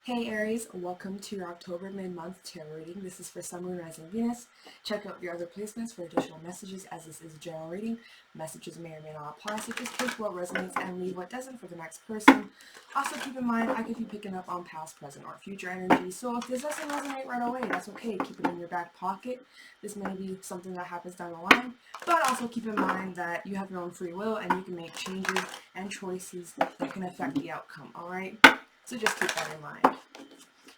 Hey Aries, welcome to your October mid-month tarot reading. This is for Sun, Moon, Rising, Venus. Check out your other placements for additional messages, as this is a general reading. Messages may or may not apply, so just take what resonates and leave what doesn't for the next person. Also keep in mind, I could be picking up on past, present, or future energy, so if this doesn't resonate right away, that's okay. Keep it in your back pocket. This may be something that happens down the line, but also keep in mind that you have your own free will and you can make changes and choices that can affect the outcome, alright? So just keep that in mind.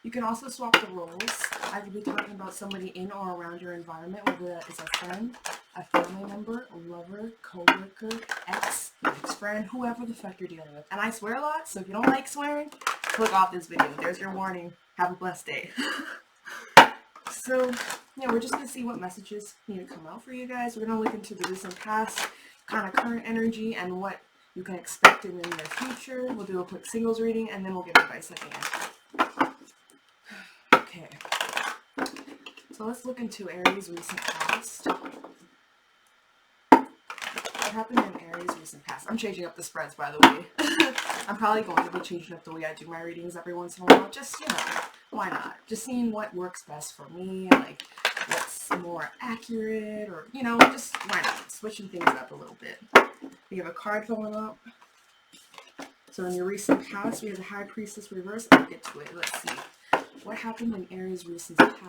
You can also swap the roles. I could be talking about somebody in or around your environment, whether that is a friend, a family member, a lover, co-worker, ex-friend, whoever the fuck you're dealing with. And I swear a lot, so if you don't like swearing, click off this video. There's your warning. Have a blessed day. So, yeah, we're just going to see what messages need to come out for you guys. We're going to look into the recent past, kind of current energy, and what you can expect in the near future. We'll do a quick singles reading, and then we'll give advice at the end. Okay, so let's look into Aries' recent past. What happened in Aries' recent past? I'm changing up the spreads, by the way. I'm probably going to be changing up the way I do my readings every once in a while. Just, why not? Just seeing what works best for me, like what's more accurate, or, just why not? Switching things up a little bit. We have a card filling up. So in your recent past, we have the High Priestess reverse. I'll get to it. Let's see. What happened in Aries' recent path?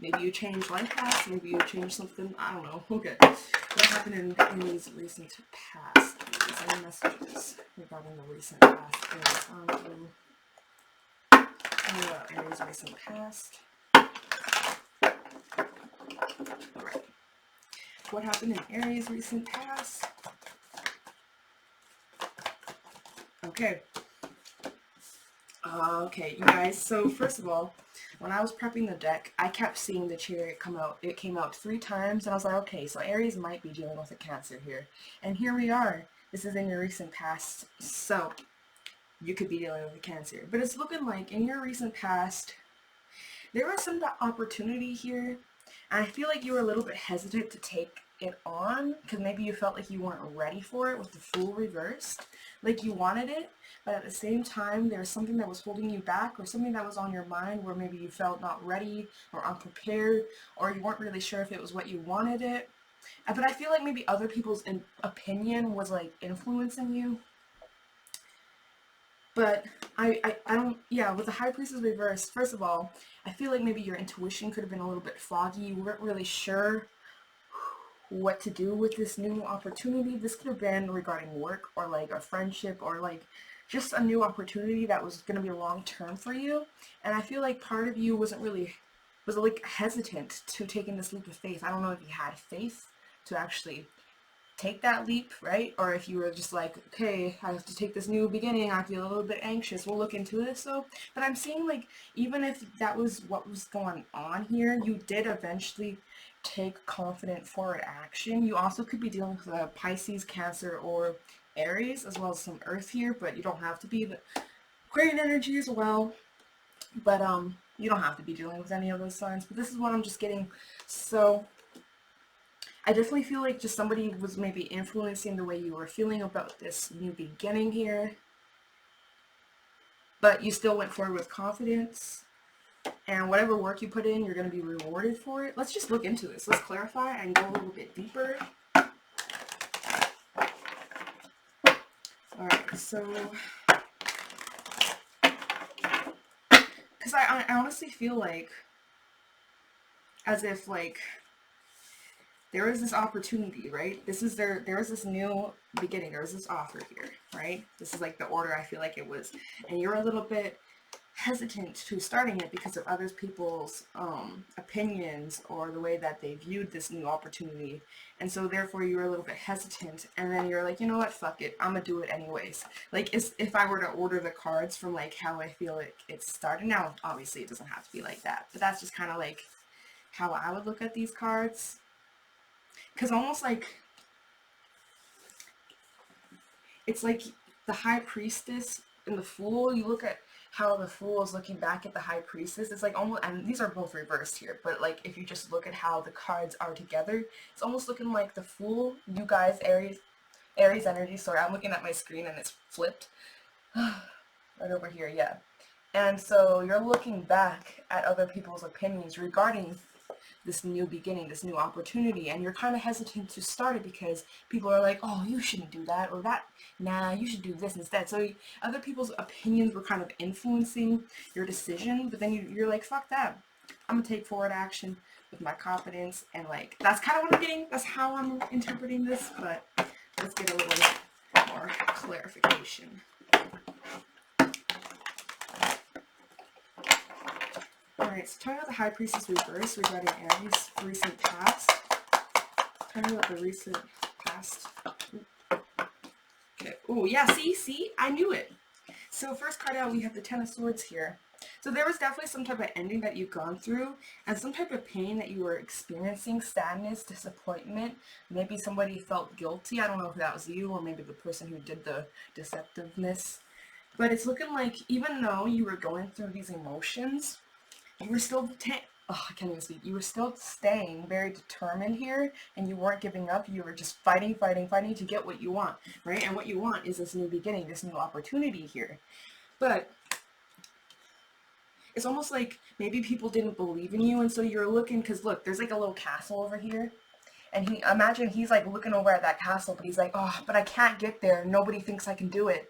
Maybe you changed life paths, maybe you changed something, I don't know. Okay. What happened in Aries' recent past? Any messages regarding the recent past? Aries' recent past. Alright. What happened in Aries' recent past? Okay. Okay, you guys, so first of all, when I was prepping the deck, I kept seeing the Chariot come out. It came out 3 times, and I was like, okay, so Aries might be dealing with a Cancer here. And here we are. This is in your recent past, so you could be dealing with a Cancer. But it's looking like in your recent past, there was some opportunity here, and I feel like you were a little bit hesitant to take it on, because maybe you felt like you weren't ready for it with the Fool reversed. Like you wanted it, but at the same time there's something that was holding you back, or something that was on your mind where maybe you felt not ready or unprepared, or you weren't really sure if it was what you wanted it. But I feel like maybe other people's opinion was like influencing you. But I don't, yeah, with the High Priestess reverse, first of all, I feel like maybe your intuition could have been a little bit foggy. You weren't really sure what to do with this new opportunity. This could have been regarding work, or like a friendship, or like just a new opportunity that was going to be long term for you. And I feel like part of you was like hesitant to taking this leap of faith. I don't know if you had faith to actually take that leap, right? Or if you were just like, okay, I have to take this new beginning, I feel a little bit anxious, we'll look into this. So, but I'm seeing like, even if that was what was going on here, you did eventually take confident forward action. You also could be dealing with a Pisces, Cancer, or Aries, as well as some Earth here, but you don't have to be. The Aquarian energy as well, but you don't have to be dealing with any of those signs. But this is what I'm just getting. So I definitely feel like just somebody was maybe influencing the way you were feeling about this new beginning here, but you still went forward with confidence. And whatever work you put in, you're going to be rewarded for it. Let's just look into this. Let's clarify and go a little bit deeper. Alright, so, because I honestly feel like, as if like, there is this opportunity, right? There is this new beginning. There is this offer here, right? This is like the order I feel like it was. And you're a little bit hesitant to starting it because of other people's opinions, or the way that they viewed this new opportunity. And so therefore you were a little bit hesitant, and then you're like, you know what, fuck it, I'm gonna do it anyways. Like, if I were to order the cards from like how I feel like it's starting now, obviously it doesn't have to be like that, but that's just kind of like how I would look at these cards. Because almost like, it's like the High Priestess and the Fool. You look at how the Fool is looking back at the High Priestess. It's like almost, and these are both reversed here, but like if you just look at how the cards are together, it's almost looking like the Fool, you guys, Aries, Aries energy. Sorry, I'm looking at my screen and it's flipped. Right over here, yeah. And so you're looking back at other people's opinions regarding this new beginning, this new opportunity, and you're kind of hesitant to start it because people are like, oh, you shouldn't do that, or that, nah, you should do this instead. So other people's opinions were kind of influencing your decision, but then you're like, fuck that. I'm gonna take forward action with my confidence, and like, that's kind of what I'm getting, that's how I'm interpreting this, but let's get a little more clarification. Alright, so talking about the High Priestess reverse regarding Aries' recent past. Talking about the recent past. Okay. Oh, yeah, see? I knew it. So first card out, we have the Ten of Swords here. So there was definitely some type of ending that you've gone through and some type of pain that you were experiencing, sadness, disappointment. Maybe somebody felt guilty. I don't know if that was you or maybe the person who did the deceptiveness. But it's looking like even though you were going through these emotions, you were still I can't even speak. You were still staying very determined here, and you weren't giving up. You were just fighting to get what you want, right? And what you want is this new beginning, this new opportunity here. But it's almost like maybe people didn't believe in you, and so you're looking, because look, there's like a little castle over here, and imagine he's like looking over at that castle, but he's like, oh, but I can't get there. Nobody thinks I can do it.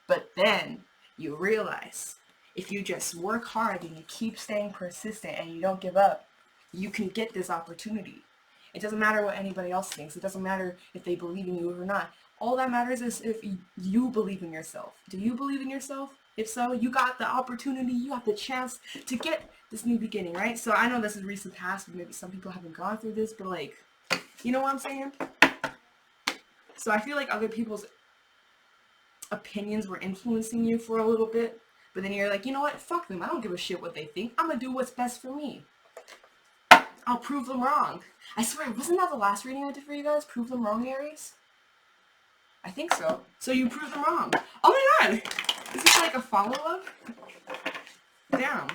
But then you realize, if you just work hard and you keep staying persistent and you don't give up, you can get this opportunity. It doesn't matter what anybody else thinks. It doesn't matter if they believe in you or not. All that matters is if you believe in yourself. Do you believe in yourself? If so, you got the opportunity, you have the chance to get this new beginning, right? So I know this is recent past, maybe some people haven't gone through this, but like, you know what I'm saying? So I feel like other people's opinions were influencing you for a little bit. But then you're like, you know what? Fuck them. I don't give a shit what they think. I'm going to do what's best for me. I'll prove them wrong. I swear, wasn't that the last reading I did for you guys? Prove them wrong, Aries? I think so. So you proved them wrong. Oh my god! Is this like a follow-up? Damn.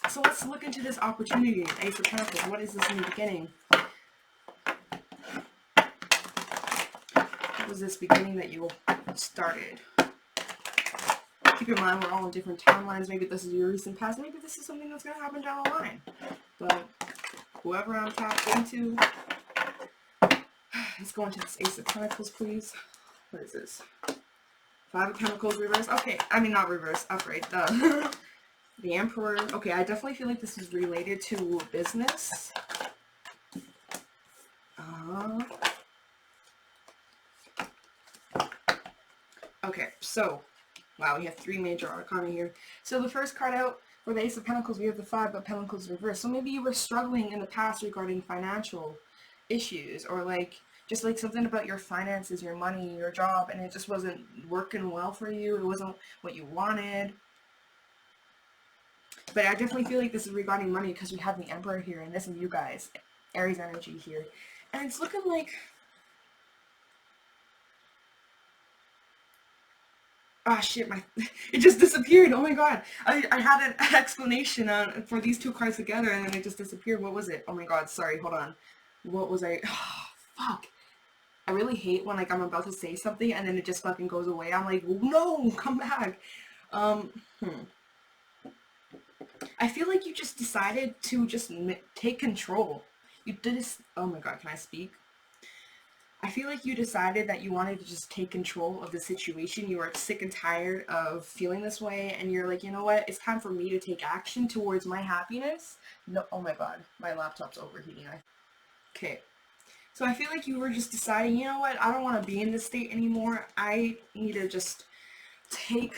So let's look into this opportunity. Ace of Pentacles. What is this new beginning? What was this beginning that you started? Keep in mind, we're all in different timelines. Maybe this is your recent past. Maybe this is something that's going to happen down the line. But whoever I'm tapped into, let's go into this Ace of Pentacles, please. What is this? Five of Pentacles reverse. Okay, I mean not reverse, upright. The Emperor. Okay, I definitely feel like this is related to business. Okay, so wow, we have three major arcana here. So the first card out for the Ace of Pentacles, we have the Five of Pentacles reversed. So maybe you were struggling in the past regarding financial issues, or like just like something about your finances, your money, your job, and it just wasn't working well for you. It wasn't what you wanted. But I definitely feel like this is regarding money because we have the Emperor here, and this is you guys, Aries energy here. And it's looking like, ah, shit, it just disappeared. Oh my god. I had an explanation for these two cards together, and then it just disappeared. What was it? Oh my god, sorry, hold on. What was I? Oh, fuck. I really hate when like I'm about to say something and then it just fucking goes away. I'm like, no, come back. I feel like you just decided to just take control. You did this. Oh my god, can I speak? I feel like you decided that you wanted to just take control of the situation. You were sick and tired of feeling this way, and you're like, you know what? It's time for me to take action towards my happiness. No, oh my god, my laptop's overheating. Okay. So I feel like you were just deciding, you know what? I don't want to be in this state anymore. I need to just take...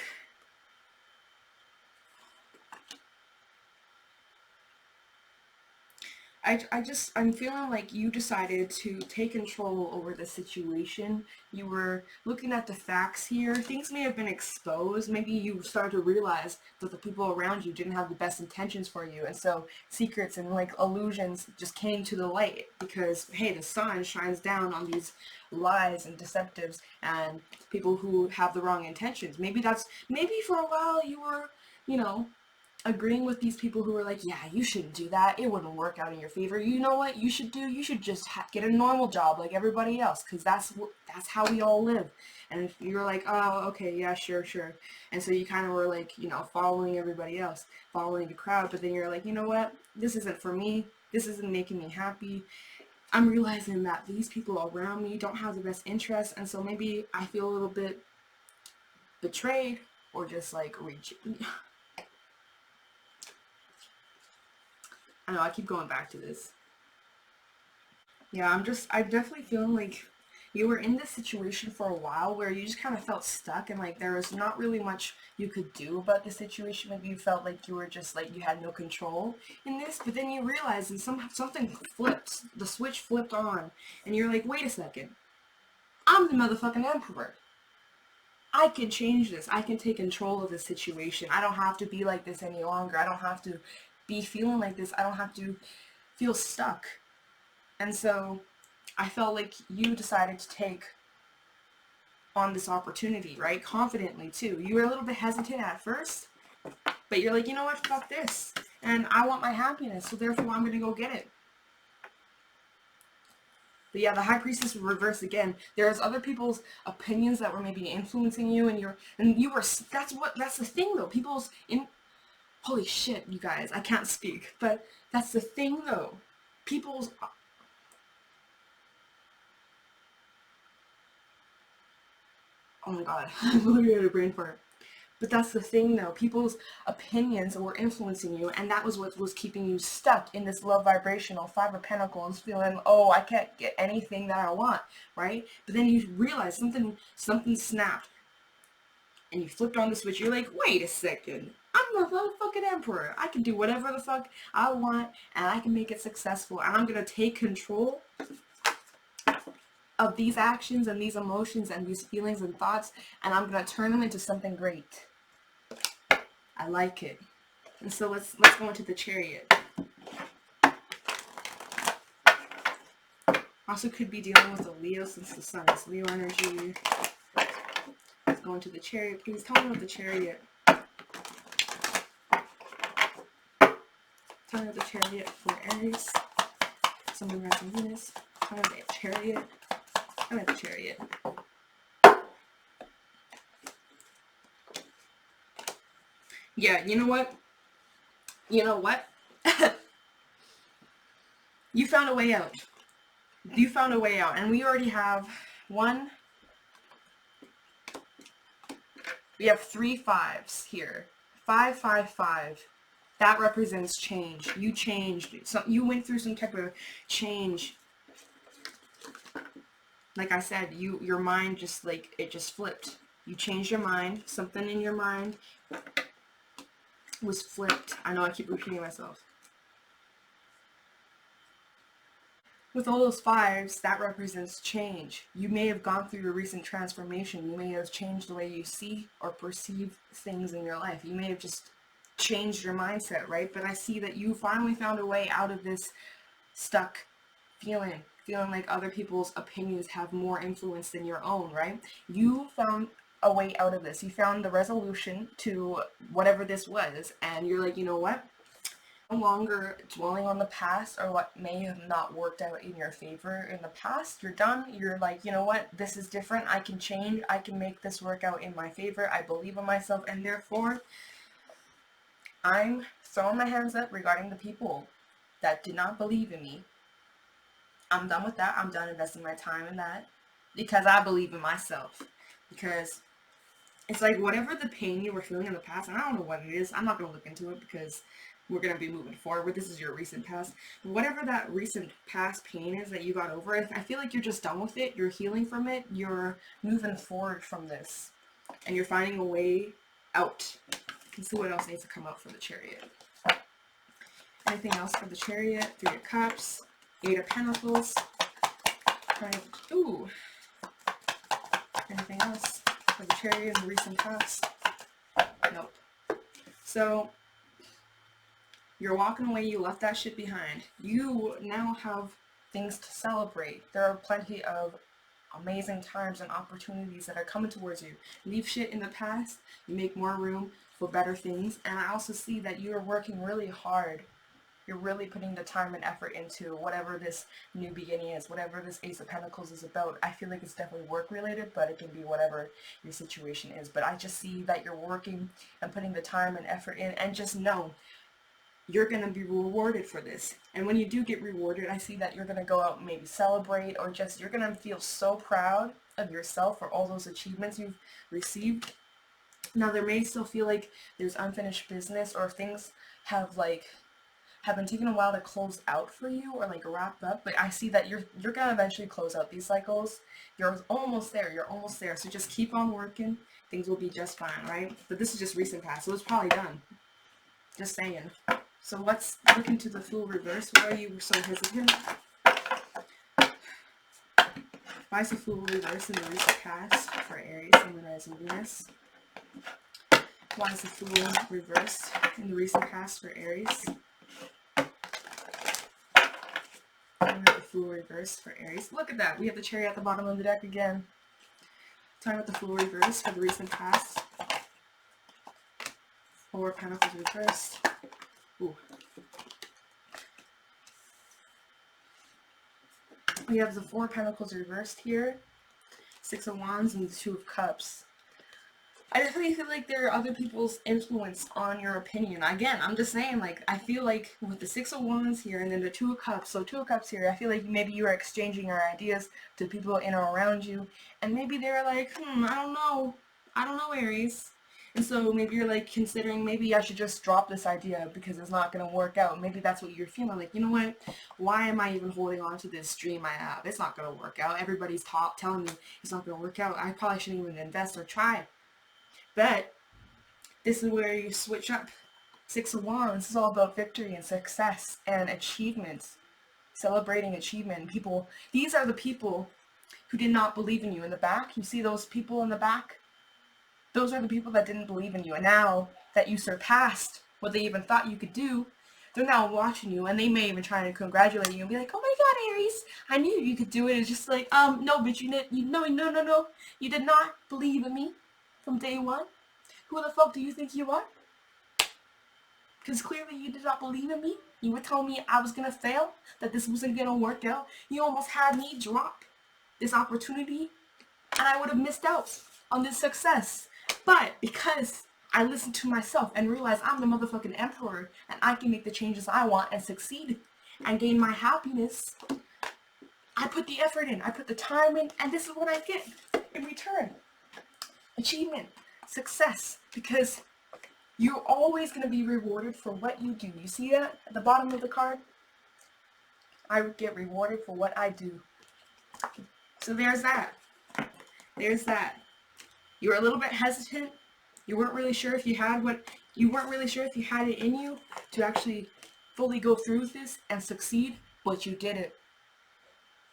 I'm feeling like you decided to take control over the situation. You were looking at the facts here. Things may have been exposed. Maybe you started to realize that the people around you didn't have the best intentions for you. And so secrets and like illusions just came to the light because, hey, the sun shines down on these lies and deceptives and people who have the wrong intentions. Maybe for a while you were, you know, agreeing with these people who are like, yeah, you shouldn't do that, it wouldn't work out in your favor. You know what you should do? You should just get a normal job like everybody else, because that's how we all live. And if you're like, oh, okay, yeah, sure, and so you kind of were like, you know, following everybody else, following the crowd, but then you're like, you know what, this isn't for me, this isn't making me happy. I'm realizing that these people around me don't have the best interests, and so maybe I feel a little bit betrayed, or just like I know I keep going back to this. Yeah, I'm definitely feeling like you were in this situation for a while where you just kind of felt stuck, and like there was not really much you could do about the situation. Maybe you felt like you were just like you had no control in this, but then you realized and something flipped, the switch flipped on, and you're like, wait a second, I'm the motherfucking emperor. I can change this. I can take control of the situation. I don't have to be like this any longer. I don't have to be feeling like this. I don't have to feel stuck. And so I felt like you decided to take on this opportunity, right? Confidently too. You were a little bit hesitant at first, but you're like, you know what, fuck this. And I want my happiness, so therefore I'm gonna go get it. But yeah, the High Priestess reversed again. There's other people's opinions that were maybe influencing you, and you were, that's the thing though. Holy shit, you guys, I can't speak. But that's the thing though. People's Oh my god, I'm literally at a brain fart. But that's the thing though, people's opinions were influencing you, and that was what was keeping you stuck in this low vibrational Five of Pentacles, feeling, oh, I can't get anything that I want, right? But then you realize something snapped, and you flipped on the switch. You're like, wait a second, I'm the motherfucking emperor. I can do whatever the fuck I want, and I can make it successful, and I'm gonna take control of these actions and these emotions and these feelings and thoughts, and I'm gonna turn them into something great. I like it. And so let's go into the Chariot. Also could be dealing with a Leo, since the Sun is Leo energy. Let's go into the Chariot. Please tell me about the Chariot. Tell me about the Chariot for Aries. Sun, Moon, Rising, Venus. Tell me about the Chariot. Tell me about the Chariot. Yeah, you know what? You know what? You found a way out. You found a way out. And we already have we have 3 5s here. 5, 5, 5. That represents change. You changed. You went through some type of change. Like I said, your mind just like, it just flipped. You changed your mind. Something in your mind was flipped. I know I keep repeating myself. With all those 5s, that represents change. You may have gone through your recent transformation. You may have changed the way you see or perceive things in your life. You may have just changed your mindset, right? But I see that you finally found a way out of this stuck feeling like other people's opinions have more influence than your own, right? You found a way out of this. You found the resolution to whatever this was, and you're like, you know what? No longer dwelling on the past or what may have not worked out in your favor in the past. You're done. You're like, you know what? This is different. I can change. I can make this work out in my favor. I believe in myself, and therefore I'm throwing my hands up regarding the people that did not believe in me. I'm done with that. I'm done investing my time in that because I believe in myself. Because it's like whatever the pain you were feeling in the past, and I don't know what it is. I'm not going to look into it because we're going to be moving forward. This is your recent past. Whatever that recent past pain is that you got over, I feel like you're just done with it. You're healing from it. You're moving forward from this. And you're finding a way out. Let's see what else needs to come out for the Chariot. Anything else for the Chariot? 3 of Cups. 8 of Pentacles. Ooh. Anything else for the Chariot in the recent past? Nope. So, you're walking away. You left that shit behind. You now have things to celebrate. There are plenty of amazing times and opportunities that are coming towards you. Leave shit in the past. You make more room for better things. And I also see that you are working really hard. You're really putting the time and effort into whatever this new beginning is, whatever this Ace of Pentacles is about. I feel like it's definitely work related, but it can be whatever your situation is. But I just see that you're working and putting the time and effort in, and just know you're going to be rewarded for this. And when you do get rewarded, I see that you're going to go out and maybe celebrate, or just you're going to feel so proud of yourself for all those achievements you've received. Now, there may still feel like there's unfinished business, or things have been taking a while to close out for you, or like wrap up, but I see that you're gonna eventually close out these cycles. You're almost there, so just keep on working. Things will be just fine, right? But this is just recent past, so it's probably done. Just saying. So let's look into the Fool reverse. Why are you so hesitant? Why is the Fool reverse in the recent past for Aries, Sun, Moon, Rising, Venus? Why is the Fool reversed in the recent past for Aries? The Fool reverse for Aries. Look at that. We have the Chariot at the bottom of the deck again. Talking about the Fool reverse for the recent past. Four of Pentacles reversed. Ooh. We have the Four of Pentacles reversed here. Six of Wands and the Two of Cups. I definitely feel like there are other people's influence on your opinion. Again, I'm just saying, like, I feel like with the Six of Wands here and then the Two of Cups, so Two of Cups here, I feel like maybe you are exchanging your ideas to people in or around you, and maybe they're like, I don't know, Aries. And so maybe you're like considering, maybe I should just drop this idea because it's not going to work out. Maybe that's what you're feeling, like, you know what, why am I even holding on to this dream I have? It's not going to work out. Everybody's telling me it's not going to work out. I probably shouldn't even invest or try. But this is where you switch up. Six of Wands, this is all about victory and success and achievements. Celebrating achievement. People, these are the people who did not believe in you. In the back, you see those people in the back? Those are the people that didn't believe in you. And now that you surpassed what they even thought you could do, they're now watching you, and they may even try to congratulate you and be like, oh my god, Aries, I knew you could do it. It's just like, no, but no, you did not believe in me from day one. Who the fuck do you think you are? Because clearly you did not believe in me. You were telling me I was going to fail, that this wasn't going to work out. You almost had me drop this opportunity, and I would have missed out on this success. But because I listened to myself and realized I'm the motherfucking emperor, and I can make the changes I want and succeed and gain my happiness, I put the effort in, I put the time in, and this is what I get in return. Achievement. Success, because you're always going to be rewarded for what you do. You see that at the bottom of the card? I get rewarded for what I do. So there's that. There's that. You were a little bit hesitant. You weren't really sure if you had it in you to actually fully go through with this and succeed, but you did it.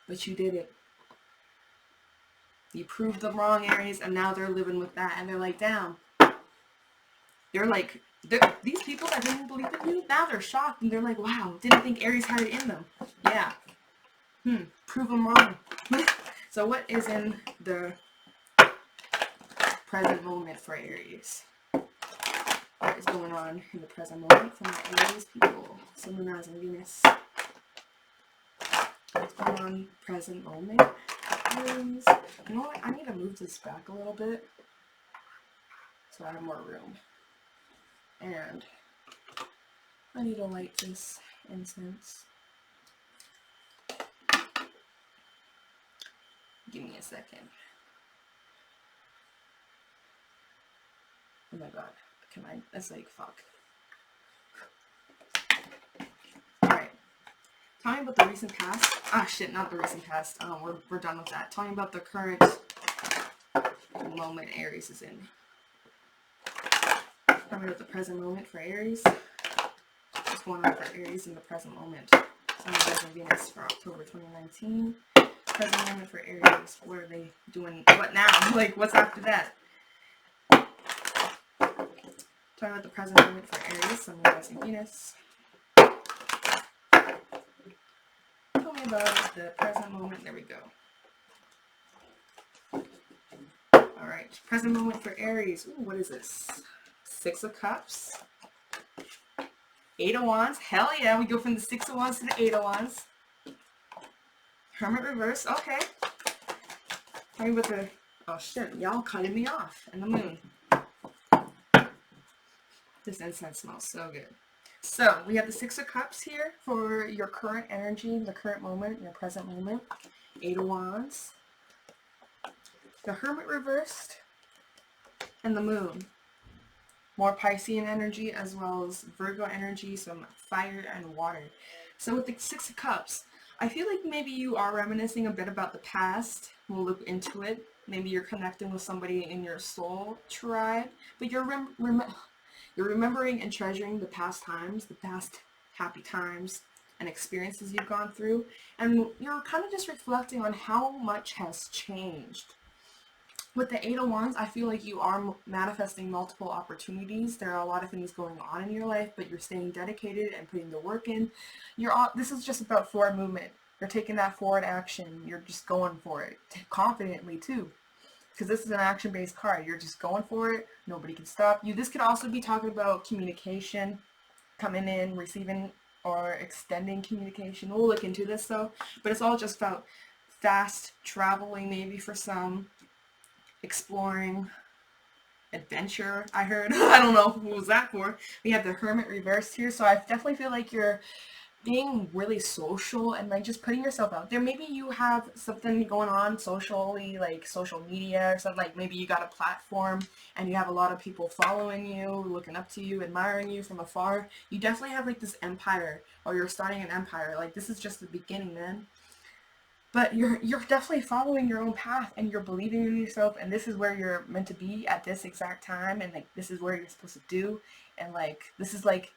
But you did it. You proved them wrong, Aries, and now they're living with that, and they're like, damn. These people that didn't believe in you, now they're shocked, and they're like, wow, didn't think Aries had it in them. Yeah. Prove them wrong. So what is in the present moment for Aries? What is going on in the present moment for my Aries people? Sun, Moon, Rising, Venus. What's going on present moment? You know what? I need to move this back a little bit so I have more room. And I need to light this incense. Give me a second. Oh my god. That's like, fuck. Alright. Tell me about the recent past. Shit, not the recent past. We're done with that. Tell me about the current moment Aries is in. Tell me about the present moment for Aries. What's going on for Aries in the present moment? Sun, Moon, Rising, Venus for October 2019. Present moment for Aries. What are they doing? What now? Like, what's after that? Talking about the present moment for Aries. Sun, Moon, Rising, Venus. Tell me about the present moment. There we go. All right, present moment for Aries. Ooh, what is this? 6 of Cups. 8 of Wands. Hell yeah, we go from the 6 of Wands to the 8 of Wands. Hermit reverse. Okay. Tell me about the... Oh shit, y'all cutting me off. And the moon. This incense smells so good. So, we have the 6 of Cups here for your current energy, the current moment, your present moment. 8 of Wands. The Hermit reversed. And the moon. More Piscean energy as well as Virgo energy, some fire and water. So with the 6 of Cups, I feel like maybe you are reminiscing a bit about the past. We'll look into it. Maybe you're connecting with somebody in your soul tribe, but you're remembering and treasuring the past times, the past happy times and experiences you've gone through, and you're kind of just reflecting on how much has changed. With the 8 of Wands, I feel like you are manifesting multiple opportunities. There are a lot of things going on in your life, but you're staying dedicated and putting the work in. This is just about forward movement. You're taking that forward action. You're just going for it. Confidently, too. Because this is an action-based card. You're just going for it. Nobody can stop you. This could also be talking about communication, coming in, receiving, or extending communication. We'll look into this, though. But it's all just about fast traveling, maybe for some. Exploring, adventure, I heard. I don't know who was that for. We have the Hermit reversed here, so I definitely feel like you're being really social and like just putting yourself out there. Maybe you have something going on socially, like social media or something, like maybe you got a platform and you have a lot of people following you, looking up to you, admiring you from afar. You definitely have like this empire, or you're starting an empire. Like this is just the beginning, man. But you're definitely following your own path, and you're believing in yourself, and this is where you're meant to be at this exact time, and like this is where you're supposed to do, and like this is like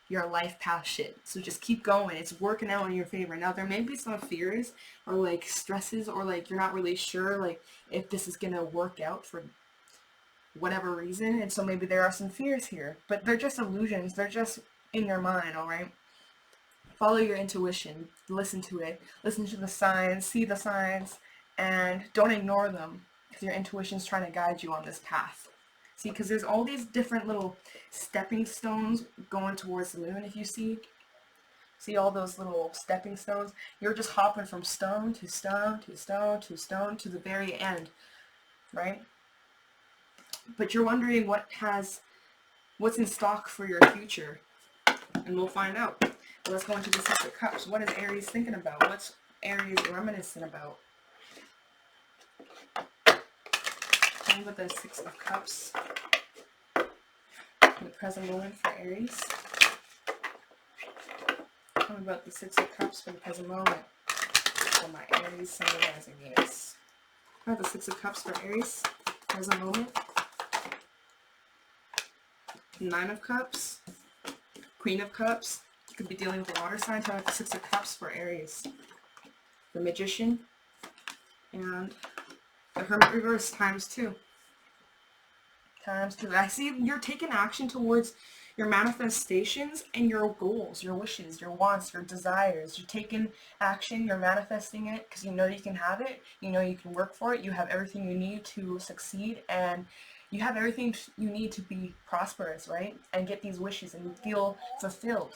your life path shit. So just keep going. It's working out in your favor. Now there may be some fears or like stresses, or like you're not really sure like if this is gonna work out for whatever reason, and so maybe there are some fears here, but they're just illusions. They're just in your mind, all right? Follow your intuition, listen to it, listen to the signs, see the signs, and don't ignore them, because your intuition's trying to guide you on this path. See, because there's all these different little stepping stones going towards the moon, if you see all those little stepping stones. You're just hopping from stone to stone to stone to stone to the very end, right? But you're wondering what's in stock for your future, and we'll find out. Let's go into the 6 of Cups. What is Aries thinking about? What's Aries reminiscing about? Tell me about the 6 of Cups. The present moment for Aries. Tell me about the 6 of Cups for the present moment for my Aries, Sun, Rising, Venus. I have the 6 of Cups for Aries, present moment. 9 of Cups. Queen of Cups. You could be dealing with a water sign. Tell me the 6 of Cups for Aries. The Magician. And the Hermit reverse times 2. Times 2. I see you're taking action towards your manifestations and your goals, your wishes, your wants, your desires. You're taking action. You're manifesting it because you know you can have it. You know you can work for it. You have everything you need to succeed, and you have everything you need to be prosperous, right? And get these wishes and feel fulfilled.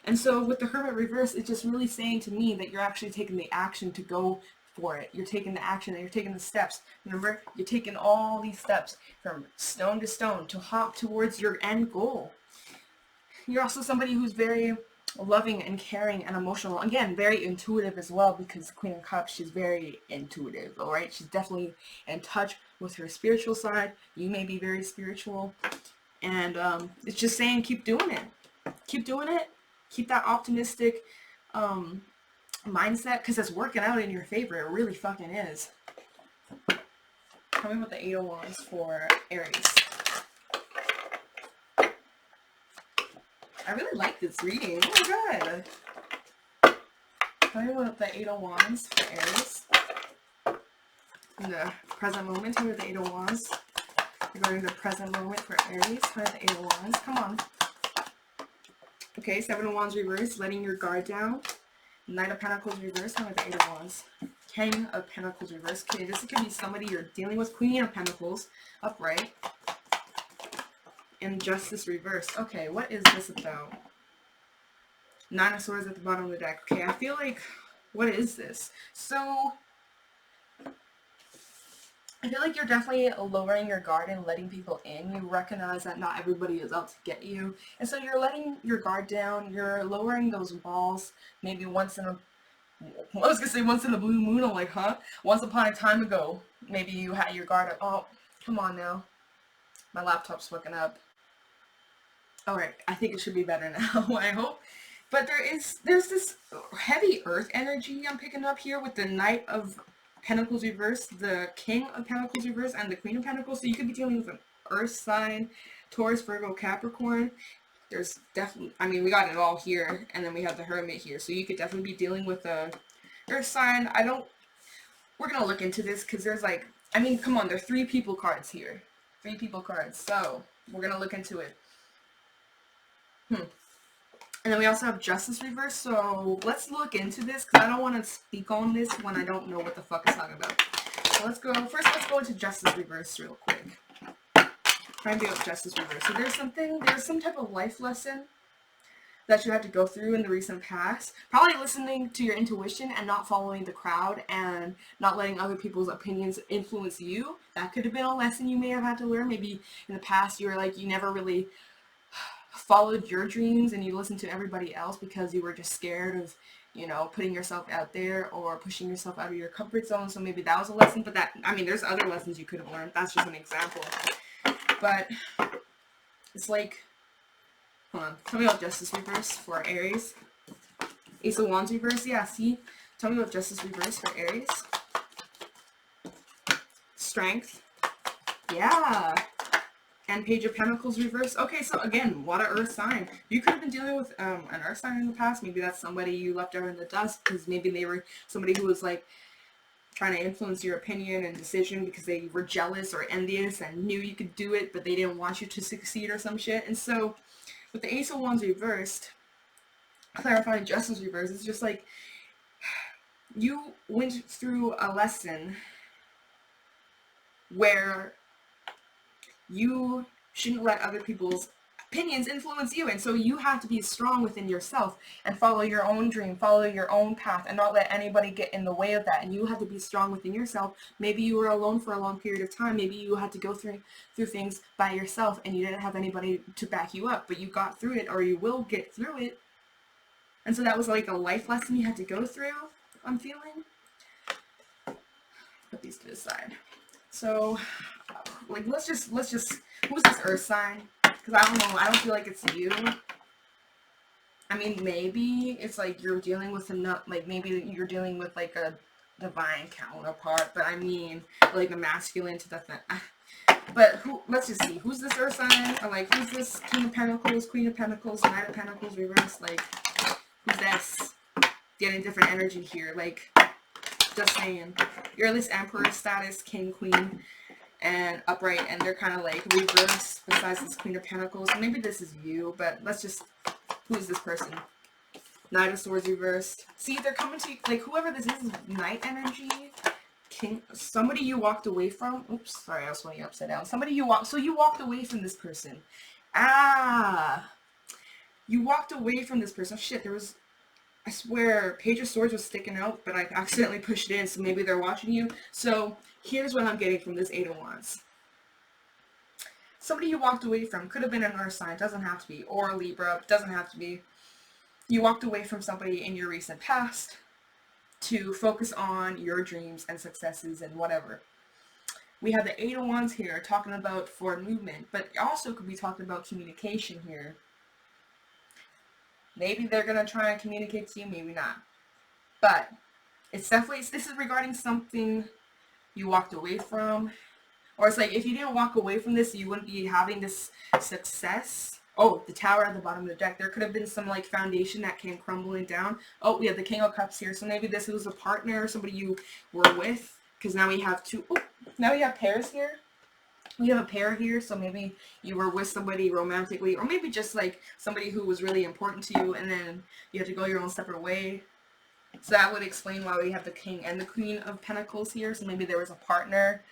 And so with the Hermit reverse, it's just really saying to me that you're actually taking the action to go for it. You're taking the action, and you're taking the steps. Remember, you're taking all these steps from stone to stone to hop towards your end goal. You're also somebody who's very loving and caring and emotional. Again, very intuitive as well, because Queen of Cups, she's very intuitive, all right? She's definitely in touch with her spiritual side. You may be very spiritual. And it's just saying keep doing it. Keep doing it. Keep that optimistic mindset, because it's working out in your favor. It really fucking is. Tell me about the 8 of Wands for Aries. I really like this reading. Oh my god. Tell me about the 8 of Wands for Aries. In the present moment, tell me about the 8 of Wands. Regarding the present moment for Aries. Tell me the 8 of Wands. Come on. Okay, 7 of Wands reverse, letting your guard down. 9 of Pentacles reverse, tell me the 8 of Wands. King of Pentacles reverse. Okay, this could be somebody you're dealing with. Queen of Pentacles upright. And Justice reverse. Okay, what is this about? Nine of Swords at the bottom of the deck. Okay, I feel like, what is this? So, I feel like you're definitely lowering your guard and letting people in. You recognize that not everybody is out to get you. And so you're letting your guard down. You're lowering those walls. Maybe once in a, I was going to say once in a blue moon. I'm like, huh? Once upon a time ago, maybe you had your guard up. Oh, come on now. My laptop's fucking up. Alright, I think it should be better now, I hope. But there's this heavy earth energy I'm picking up here with the Knight of Pentacles reverse, the King of Pentacles reverse, and the Queen of Pentacles. So you could be dealing with an earth sign, Taurus, Virgo, Capricorn. There's definitely, I mean, we got it all here, and then we have the Hermit here. So you could definitely be dealing with a earth sign. We're going to look into this because there's like, I mean, come on, there are 3 people cards here. 3 people cards. So we're going to look into it. And then we also have Justice reverse, so let's look into this, because I don't want to speak on this when I don't know what the fuck it's talking about. So let's go into Justice reverse real quick. Try and deal with Justice reverse. So there's some type of life lesson that you had to go through in the recent past. Probably listening to your intuition and not following the crowd and not letting other people's opinions influence you. That could have been a lesson you may have had to learn. Maybe in the past you were like, you never really followed your dreams and you listened to everybody else because you were just scared of, you know, putting yourself out there or pushing yourself out of your comfort zone. So maybe that was a lesson, but that, I mean, there's other lessons you could have learned. That's just an example. But it's like, hold on, tell me about Justice reverse for Aries. Ace of Wands reverse, yeah, see? Tell me about Justice reverse for Aries. Strength. Yeah. And Page of Pentacles reverse. Okay, so again, what an earth sign. You could have been dealing with an earth sign in the past. Maybe that's somebody you left out in the dust because maybe they were somebody who was like trying to influence your opinion and decision because they were jealous or envious and knew you could do it, but they didn't want you to succeed or some shit. And so with the Ace of Wands reversed, clarifying Justice reverse, it's just like you went through a lesson where you shouldn't let other people's opinions influence you, and so you have to be strong within yourself and follow your own dream, follow your own path, and not let anybody get in the way of that. And you have to be strong within yourself. Maybe you were alone for a long period of time. Maybe you had to go through things by yourself and you didn't have anybody to back you up, but you got through it, or you will get through it. And so that was like a life lesson you had to go through, I'm feeling. Put these to the side. So like, let's just, who's this earth sign? Because I don't know, I don't feel like it's you. I mean, maybe it's like you're dealing with like maybe you're dealing with like a divine counterpart, but I mean, like the masculine to the but let's just see, who's this earth sign? Or like, who's this King of Pentacles, Queen of Pentacles, Knight of Pentacles reverse? Like, who's this? Getting different energy here, like, just saying. You're this Emperor status, King, Queen, and upright, and they're kind of like reversed besides this Queen of Pentacles. So maybe this is you, but let's just, who is this person? Knight of Swords reversed. See, they're coming to you, like, whoever this is Knight energy, King, somebody you walked away from. Oops, sorry, I was holding you upside down. Somebody you walked away from this person. You walked away from this person. Shit, there was, I swear, Page of Swords was sticking out, but I accidentally pushed it in, so maybe they're watching you. So here's what I'm getting from this Eight of Wands. Somebody you walked away from, could have been an earth sign, doesn't have to be, or a Libra, doesn't have to be. You walked away from somebody in your recent past to focus on your dreams and successes and whatever. We have the Eight of Wands here talking about forward movement, but also could be talking about communication here. Maybe they're going to try and communicate to you, maybe not. But it's definitely, this is regarding something you walked away from. Or it's like, if you didn't walk away from this, you wouldn't be having this success. Oh, the Tower at the bottom of the deck. There could have been some like foundation that came crumbling down. Oh, we have the King of Cups here. So maybe this was a partner or somebody you were with. Because now we have now we have pairs here. We have a pair here, so maybe you were with somebody romantically, or maybe just like somebody who was really important to you, and then you had to go your own separate way. So that would explain why we have the King and the Queen of Pentacles here. So maybe there was a partner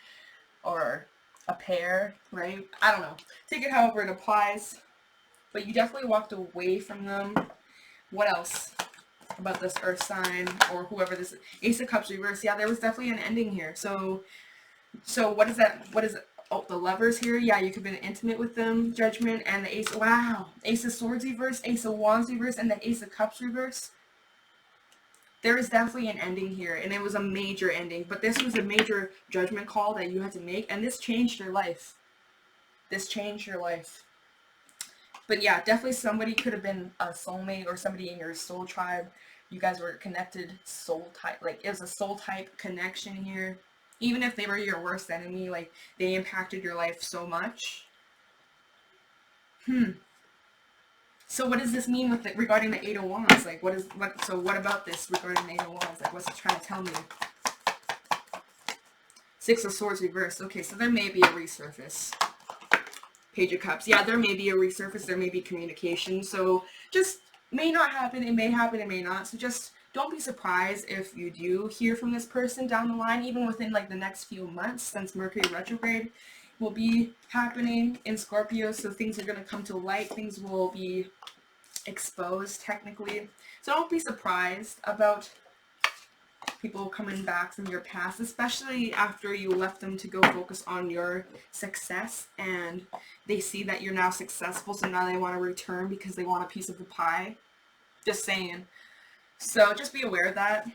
or a pair, right? I don't know. Take it however it applies. But you definitely walked away from them. What else about this Earth sign or whoever this is? Ace of Cups reverse. Yeah, there was definitely an ending here. So what is that? What is it? Oh, the Lovers here. Yeah, you could have been intimate with them. Judgment and the Ace. Wow. Ace of Swords reverse, Ace of Wands reverse, and the Ace of Cups reverse. There is definitely an ending here, and it was a major ending. But this was a major judgment call that you had to make, and this changed your life. This changed your life. But yeah, definitely somebody could have been a soulmate or somebody in your soul tribe. You guys were connected soul type. Like, it was a soul type connection here. Even if they were your worst enemy, like, they impacted your life so much. So what does this mean with it regarding the Eight of Wands? Like, so what about this regarding the Eight of Wands? Like, what's it trying to tell me? Six of Swords reversed. Okay, so there may be a resurface. Page of Cups. Yeah, there may be a resurface. There may be communication. So just may not happen. It may happen. It may not. So just don't be surprised if you do hear from this person down the line, even within like the next few months, since Mercury retrograde will be happening in Scorpio. So things are going to come to light. Things will be exposed technically. So don't be surprised about people coming back from your past, especially after you left them to go focus on your success and they see that you're now successful, so now they want to return because they want a piece of the pie. Just saying. So just be aware of that.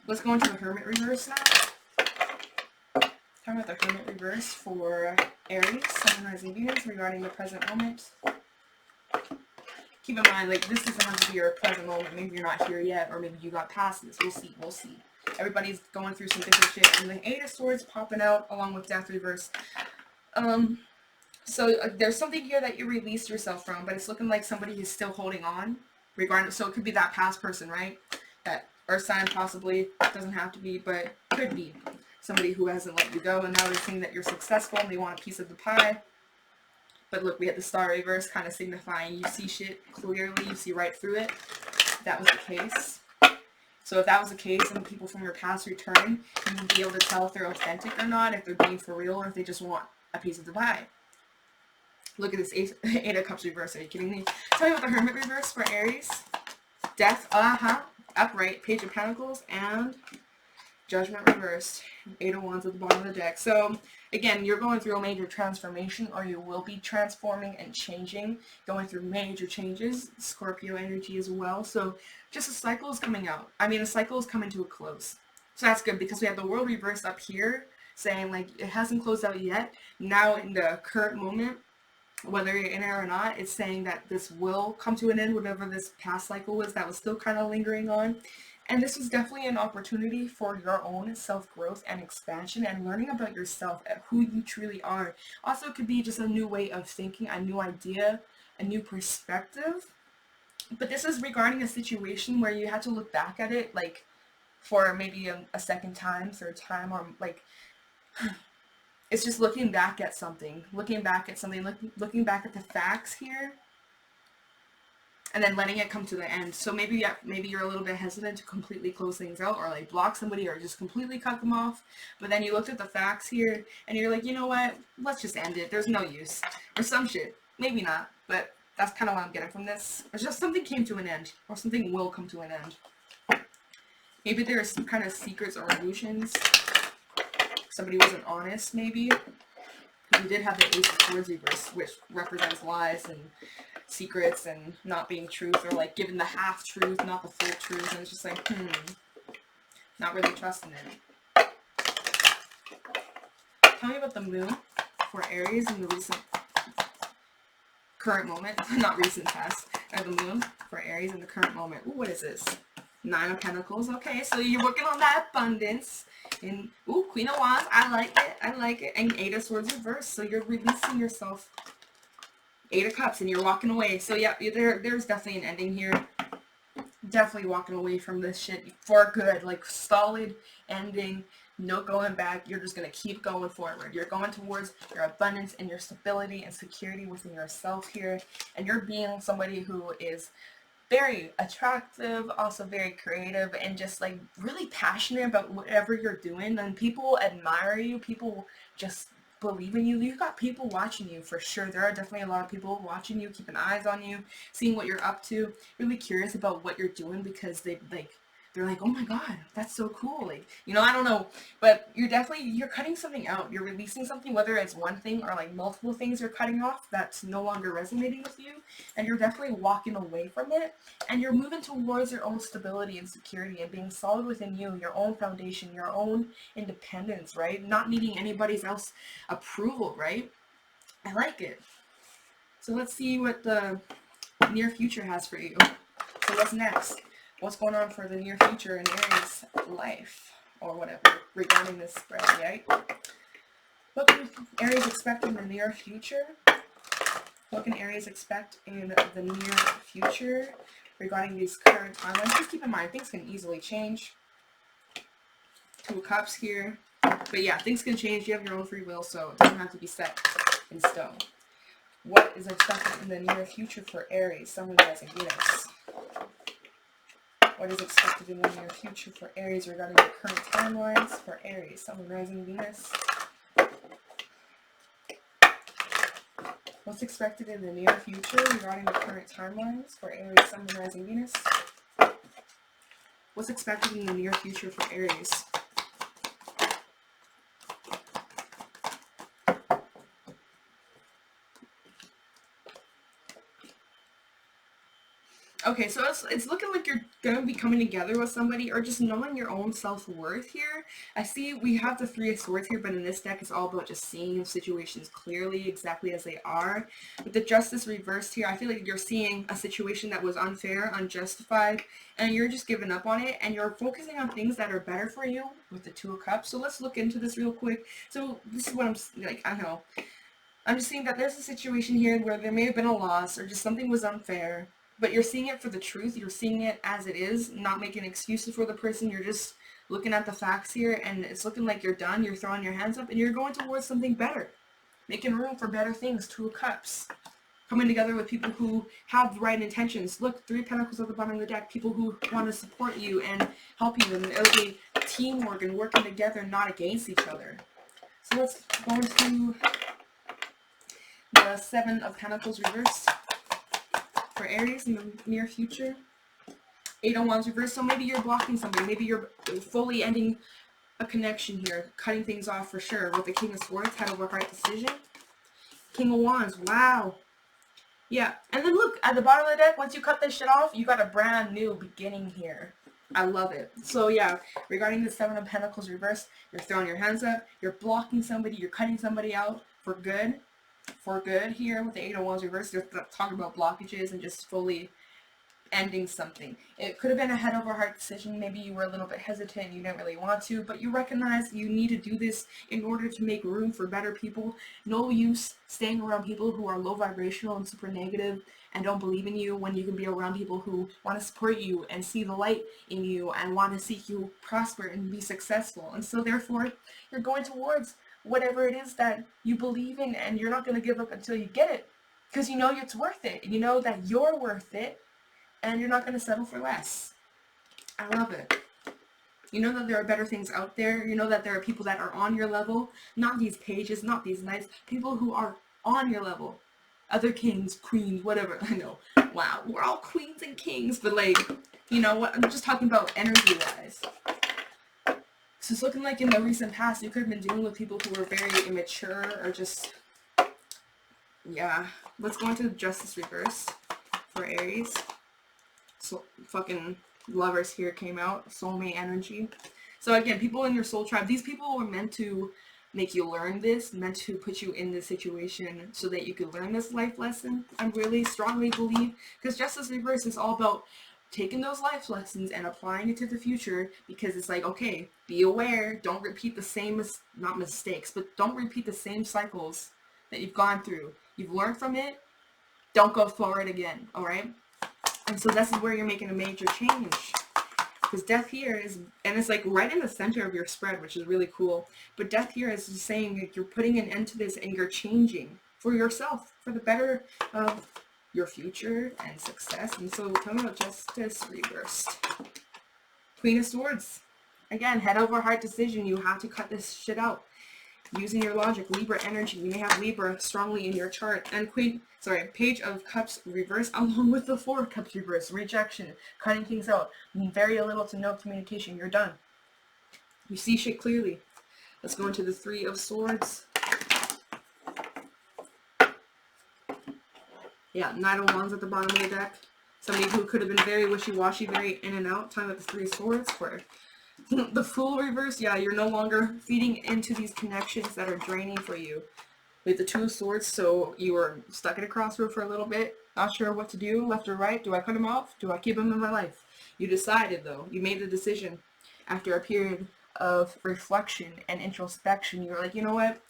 Let's go into the Hermit reverse now. Talking about the Hermit reverse for Aries, Sun, Rising, Venus regarding the present moment. Keep in mind, like, this doesn't have to be your present moment. Maybe you're not here yet, or maybe you got past this. We'll see. We'll see. Everybody's going through some different shit. And the Eight of Swords popping out along with Death reverse. So there's something here that you released yourself from, but it's looking like somebody is still holding on. Regardless, so it could be that past person, right? That Earth sign possibly. Doesn't have to be, but could be. Somebody who hasn't let you go, and now they're seeing that you're successful and they want a piece of the pie. But look, we had the Star reverse kind of signifying you see shit clearly, you see right through it. That was the case. So if that was the case and people from your past return, you would be able to tell if they're authentic or not, if they're being for real, or if they just want a piece of the pie. Look at this Eight of Cups reverse. Are you kidding me? Tell me about the Hermit reverse for Aries. Death, upright, Page of Pentacles, and Judgment reversed. Eight of Wands at the bottom of the deck. So again, you're going through a major transformation, or you will be transforming and changing, going through major changes. Scorpio energy as well. So just a cycle is coming out. I mean, a cycle is coming to a close. So that's good, because we have the World reversed up here saying like it hasn't closed out yet. Now in the current moment, whether you're in it or not, it's saying that this will come to an end, whatever this past cycle was that was still kind of lingering on. And this is definitely an opportunity for your own self-growth and expansion and learning about yourself and who you truly are. Also, it could be just a new way of thinking, a new idea, a new perspective. But this is regarding a situation where you had to look back at it, like, for maybe a second time, third time, or, like, it's just looking back at something, looking back at the facts here, and then letting it come to the end. So maybe you're a little bit hesitant to completely close things out, or like block somebody, or just completely cut them off. But then you looked at the facts here, and you're like, you know what? Let's just end it. There's no use. Or some shit. Maybe not, but that's kind of what I'm getting from this. It's just something came to an end, or something will come to an end. Maybe there's some kind of secrets or illusions. Somebody wasn't honest, maybe. We did have the Ace of Swords reverse, which represents lies and secrets and not being truth, or like giving the half truth, not the full truth, and it's just like, not really trusting it. Tell me about the Moon for Aries in the current moment, not recent past, or the Moon for Aries in the current moment. Ooh, what is this? Nine of Pentacles. Okay, so you're working on that abundance. And ooh, Queen of Wands. I like it. I like it. And Eight of Swords reverse. So you're releasing yourself. Eight of Cups, and you're walking away. So yeah, there's definitely an ending here. Definitely walking away from this shit for good. Like, solid ending. No going back. You're just going to keep going forward. You're going towards your abundance and your stability and security within yourself here. And you're being somebody who is very attractive, also very creative, and just like really passionate about whatever you're doing. And people admire you. People just believe in you. You've got people watching you for sure. There are definitely a lot of people watching you, keeping eyes on you, seeing what you're up to, really curious about what you're doing, because they're like, oh my god, that's so cool. Like, you know, I don't know, but you're cutting something out. You're releasing something, whether it's one thing or like multiple things you're cutting off that's no longer resonating with you, and you're definitely walking away from it, and you're moving towards your own stability and security and being solid within you, your own foundation, your own independence, right? Not needing anybody's else approval, right? I like it. So let's see what the near future has for you. So what's next? What's going on for the near future in Aries life, or whatever, regarding this spread, right? What can Aries expect in the near future? What can Aries expect in the near future regarding these current timelines? Just keep in mind, things can easily change. Two of Cups here. But yeah, things can change. You have your own free will, so it doesn't have to be set in stone. What is expected in the near future for Aries, Sun, Moon, Rising, Venus? What is expected in the near future for Aries regarding the current timelines for Aries, Sun, Moon, Rising, Venus? What's expected in the near future regarding the current timelines for Aries, Sun, Moon, Rising, Venus? What's expected in the near future for Aries? Okay, so it's looking like you're going to be coming together with somebody, or just knowing your own self-worth here. I see we have the Three of Swords here, but in this deck it's all about just seeing situations clearly, exactly as they are. With the Justice reversed here, I feel like you're seeing a situation that was unfair, unjustified, and you're just giving up on it, and you're focusing on things that are better for you with the Two of Cups. So let's look into this real quick. So this is what I'm, like, I don't know. I'm just seeing that there's a situation here where there may have been a loss, or just something was unfair, but you're seeing it for the truth. You're seeing it as it is, not making excuses for the person. You're just looking at the facts here, and it's looking like you're done. You're throwing your hands up, and you're going towards something better, making room for better things. Two of Cups. Coming together with people who have the right intentions. Look, Three of Pentacles at the bottom of the deck. People who want to support you and help you, and it'll be teamwork and working together, not against each other. So let's go into the Seven of Pentacles reversed for Aries in the near future. Eight of Wands reversed. So maybe you're blocking somebody. Maybe you're fully ending a connection here, cutting things off for sure. With the King of Swords, had a right decision. King of Wands. Wow. Yeah. And then look, at the bottom of the deck, once you cut this shit off, you got a brand new beginning here. I love it. So yeah, regarding the Seven of Pentacles reversed, you're throwing your hands up, you're blocking somebody, you're cutting somebody out for good. For good here with the Eight of Wands reversed. They're talking about blockages and just fully ending something. It could have been a head over heart decision. Maybe you were a little bit hesitant, you didn't really want to, but you recognize you need to do this in order to make room for better people. No use staying around people who are low vibrational and super negative and don't believe in you, when you can be around people who want to support you and see the light in you and want to see you prosper and be successful. And so therefore, you're going towards whatever it is that you believe in, and you're not going to give up until you get it, because you know it's worth it. You know that you're worth it, and you're not going to settle for less. I love it. You know that there are better things out there. You know that there are people that are on your level, not these pages, not these knights, people who are on your level. Other kings, queens, whatever. I know. Wow, we're all queens and kings, but like, you know what? I'm just talking about energy-wise. So it's looking like in the recent past, you could have been dealing with people who were very immature, or just, yeah. Let's go into the Justice reverse for Aries. So fucking Lovers here came out. Soulmate energy. So again, people in your soul tribe, these people were meant to make you learn this, meant to put you in this situation so that you could learn this life lesson. I really strongly believe, because Justice reverse is all about taking those life lessons and applying it to the future, because it's like, okay, be aware, don't repeat the same, not mistakes, but don't repeat the same cycles that you've gone through. You've learned from it, don't go forward again, alright? And so this is where you're making a major change, because Death here is, and it's like right in the center of your spread, which is really cool, but Death here is just saying like you're putting an end to this and you're changing for yourself, for the better of your future and success. And so tell me about Justice reversed. Queen of Swords. Again, head over heart decision. You have to cut this shit out. Using your logic, Libra energy. You may have Libra strongly in your chart. And Page of Cups reverse, along with the Four of Cups reverse. Rejection, cutting things out. Very little to no communication. You're done. You see shit clearly. Let's go into the Three of Swords. Yeah, Knight of Wands at the bottom of the deck. Somebody who could have been very wishy-washy, very in and out. Time with the Three of Swords for the Fool reverse. Yeah, you're no longer feeding into these connections that are draining for you. With the Two of Swords, so you were stuck at a crossroad for a little bit. Not sure what to do, left or right. Do I cut him off? Do I keep him in my life? You decided, though. You made the decision after a period of reflection and introspection. You were like, you know what?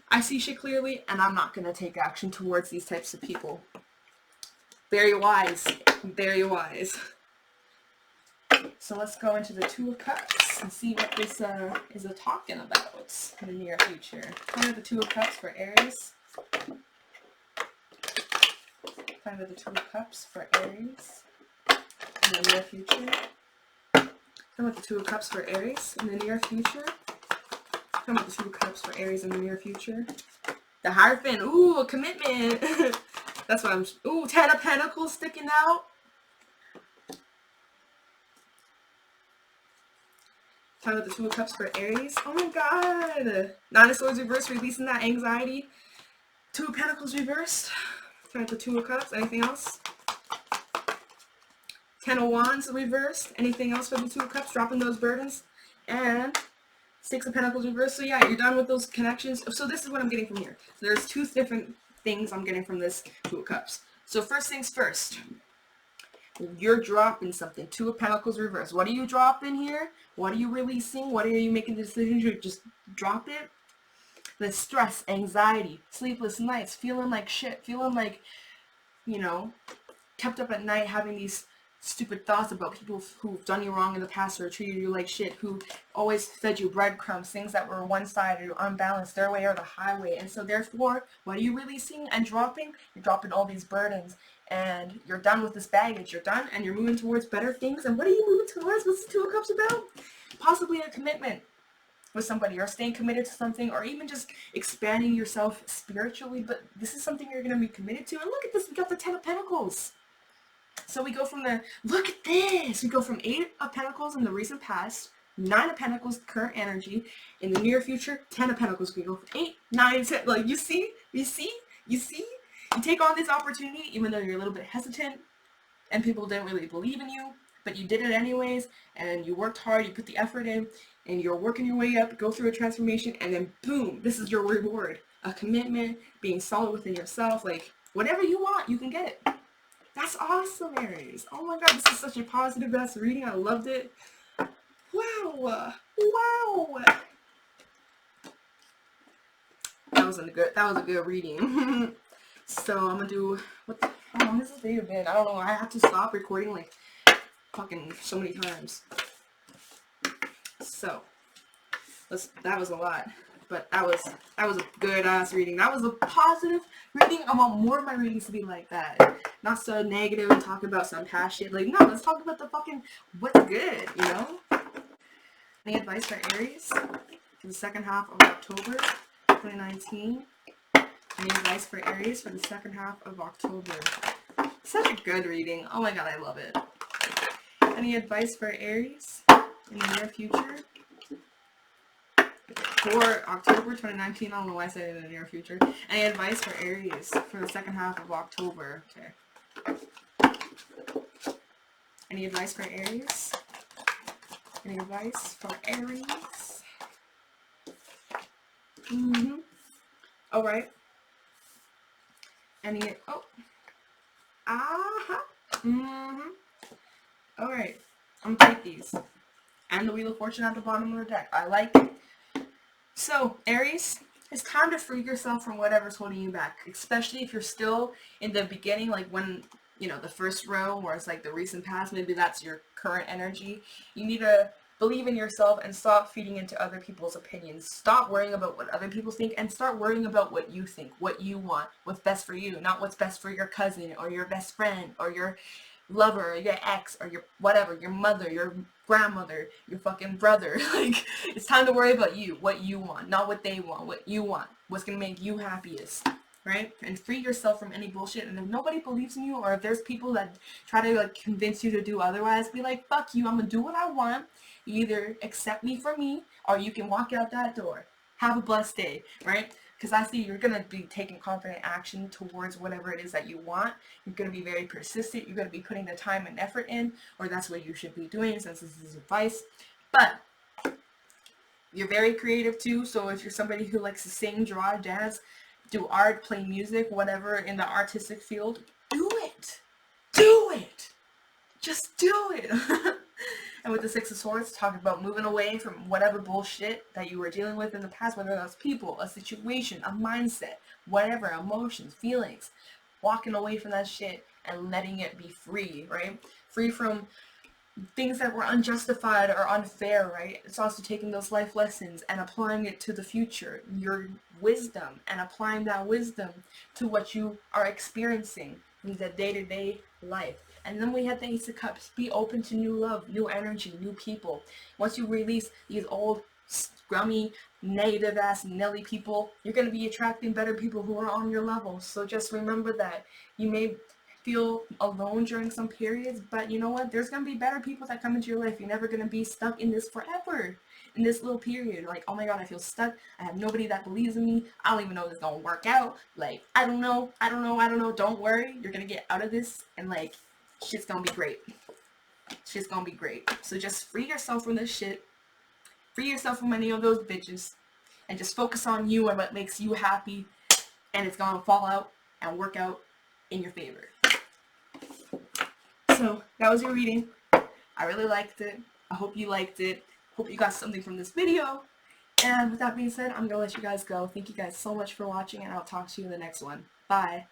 I see shit clearly, and I'm not going to take action towards these types of people. Very wise. Very wise. So let's go into the Two of Cups and see what this is talking about in the near future. Find the Two of Cups for Aries. Find the Two of Cups for Aries in the near future. Find the Two of Cups for Aries in the near future. Find the Two of Cups for Aries in the near future. The Hierophant. Ooh, a commitment. That's what I'm... Ooh, Ten of Pentacles sticking out. Time with the Two of Cups for Aries. Oh my god. Nine of Swords reversed, releasing that anxiety. Two of Pentacles reversed. Time with the Two of Cups. Anything else? Ten of Wands reversed. Anything else for the Two of Cups? Dropping those burdens. And Six of Pentacles reversed. So yeah, you're done with those connections. So this is what I'm getting from here. So there's two different things I'm getting from this Two of Cups. So first things first. You're dropping something. Two of Pentacles reversed. What are you dropping here? What are you releasing? What are you making the decision to just drop it? The stress, anxiety, sleepless nights, feeling like shit, feeling like, you know, kept up at night having these stupid thoughts about people who've done you wrong in the past or treated you like shit, who always fed you breadcrumbs, things that were one-sided or unbalanced, their way or the highway. And so therefore, what are you releasing and dropping? You're dropping all these burdens. And you're done with this baggage. You're done and you're moving towards better things. And what are you moving towards? What's the Two of Cups about? Possibly a commitment with somebody, or staying committed to something, or even just expanding yourself spiritually. But this is something you're going to be committed to. And look at this. We got the Ten of Pentacles. So we go from the, look at this. We go from Eight of Pentacles in the recent past, Nine of Pentacles, current energy. In the near future, Ten of Pentacles. We go from 8, 9, 10. Like, you see? You see? You see? You take on this opportunity even though you're a little bit hesitant and people didn't really believe in you, but you did it anyways, and you worked hard, you put the effort in, and you're working your way up, go through a transformation, and then boom, this is your reward. A commitment, being solid within yourself, like whatever you want, you can get it. That's awesome, Aries. Oh my god, this is such a positive ass reading. I loved it. Wow. Wow. That was a good reading. So I'm gonna do, how long has this video been? I don't know, I have to stop recording like fucking so many times. So, that was a lot, but that was a good ass reading. That was a positive reading. I want more of my readings to be like that. Not so negative and talk about some past shit. Like, no, let's talk about the fucking, what's good, you know? Any advice for Aries for the second half of October 2019? Any advice for Aries for the second half of October? Such a good reading. Oh my god, I love it. Any advice for Aries in the near future? For October 2019, I don't know why I said it in the near future. Any advice for Aries for the second half of October? Okay. Any advice for Aries? Any advice for Aries? Alright. Any, Alright. I'm gonna take these. And the Wheel of Fortune at the bottom of the deck. I like it. So, Aries, it's time to free yourself from whatever's holding you back. Especially if you're still in the beginning, like when, you know, the first row, where it's like the recent past, maybe that's your current energy. You need to Believe in yourself and stop feeding into other people's opinions. Stop worrying about what other people think and start worrying about what you think, what you want, what's best for you, not what's best for your cousin or your best friend or your lover or your ex or your whatever, your mother, your grandmother, your fucking brother. Like, it's time to worry about you, what you want, not what they want, what you want, what's gonna make you happiest, right? And free yourself from any bullshit. And if nobody believes in you, or if there's people that try to like convince you to do otherwise, be like, fuck you, I'm gonna do what I want. You either accept me for me, or you can walk out that door. Have a blessed day, right? Because I see you're going to be taking confident action towards whatever it is that you want. You're going to be very persistent. You're going to be putting the time and effort in, or that's what you should be doing, since this is advice. But you're very creative too, so if you're somebody who likes to sing, draw, dance, do art, play music, whatever in the artistic field, do it. Do it. Just do it. And with the Six of Swords, talking about moving away from whatever bullshit that you were dealing with in the past, whether that's people, a situation, a mindset, whatever, emotions, feelings, walking away from that shit and letting it be free, right? Free from things that were unjustified or unfair, right? It's also taking those life lessons and applying it to the future, your wisdom, and applying that wisdom to what you are experiencing in the day-to-day life. And then we have the Ace of Cups. Be open to new love, new energy, new people. Once you release these old, scrummy, negative-ass Nelly people, you're going to be attracting better people who are on your level. So just remember that. You may feel alone during some periods, but you know what? There's going to be better people that come into your life. You're never going to be stuck in this forever. In this little period, like, oh my god, I feel stuck. I have nobody that believes in me. I don't even know if it's going to work out. Like, I don't know. Don't worry. You're going to get out of this, and like, shit's gonna be great. Shit's gonna be great. So just free yourself from this shit. Free yourself from any of those bitches. And just focus on you and what makes you happy. And it's gonna fall out and work out in your favor. So that was your reading. I really liked it. I hope you liked it. Hope you got something from this video. And with that being said, I'm gonna let you guys go. Thank you guys so much for watching, and I'll talk to you in the next one. Bye.